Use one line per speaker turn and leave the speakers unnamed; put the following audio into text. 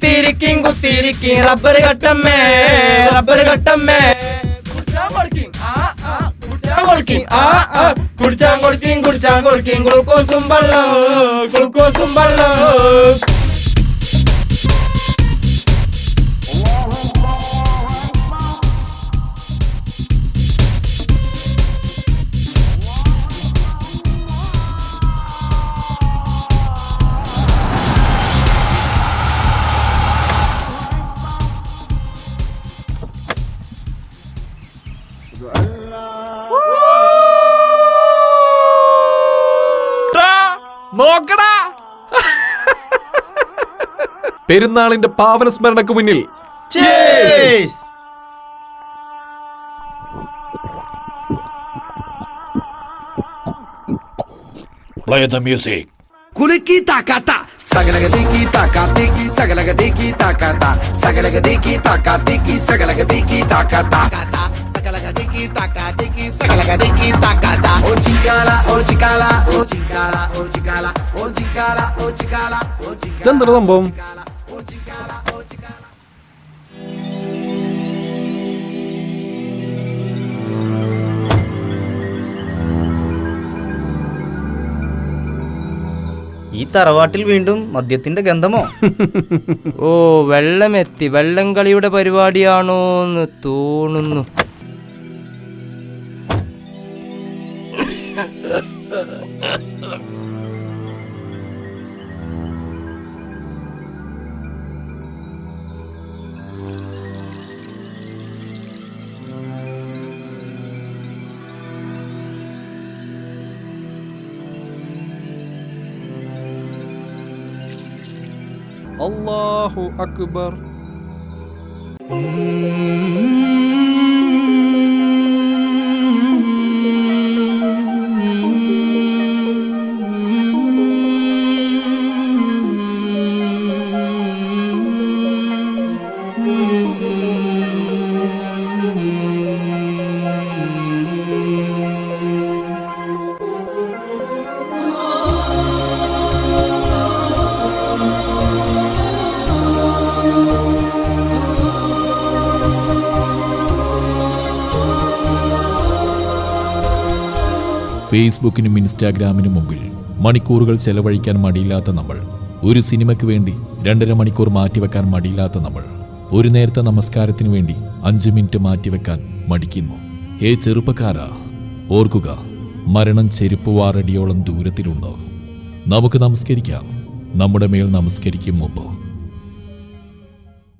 കുത്തിരിക്കും കുത്തിരിക്കും rubber കട്ടമ്മേ rubber കട്ടമ്മേ കുടിച്ചാൻ കൊടുക്കും ഗ്ലൂക്കോസും വെള്ളം
നോക്കടാ. പെരുന്നാളിന്റെ പാവന സ്മരണക്ക് മുന്നിൽ
Play the music.
Kuliki takata, sagalagadiki takatiki, sagalagadiki takata, sagalagadiki takatiki, sagalagadiki takata, sagalagadiki takatiki, sagalagadiki takata. Oh chikala, oh chikala, oh chikala, oh chikala, oh chikala, oh chikala, oh chikala.
ഇതെന്താ സംഭവം?
Oh chikala, oh chikala.
ഈ തറവാട്ടിൽ വീണ്ടും മദ്യത്തിന്റെ ഗന്ധമോ?
ഓ വെള്ളമെത്തി, വെള്ളം കളിയുടെ പരിപാടിയാണോന്ന് തോന്നുന്നു.
അല്ലാഹു അക്ബർ.
ഫേസ്ബുക്കിനും ഇൻസ്റ്റാഗ്രാമിനും മുമ്പിൽ മണിക്കൂറുകൾ ചെലവഴിക്കാൻ മടിയില്ലാത്ത നമ്മൾ, ഒരു സിനിമയ്ക്ക് വേണ്ടി 2.5 മണിക്കൂർ മാറ്റിവെക്കാൻ മടിയില്ലാത്ത നമ്മൾ, ഒരു നേരത്തെ നമസ്കാരത്തിന് വേണ്ടി 5 മിനിറ്റ് മാറ്റിവെക്കാൻ മടിക്കുന്നു. ഹേ ചെറുപ്പക്കാരാ, ഓർക്കുക, മരണം ചെരുപ്പുവാറടിയോളം ദൂരത്തിലുണ്ടോ. നമുക്ക് നമസ്കരിക്കാം, നമ്മുടെ മേൽ നമസ്കരിക്കും മുമ്പ്.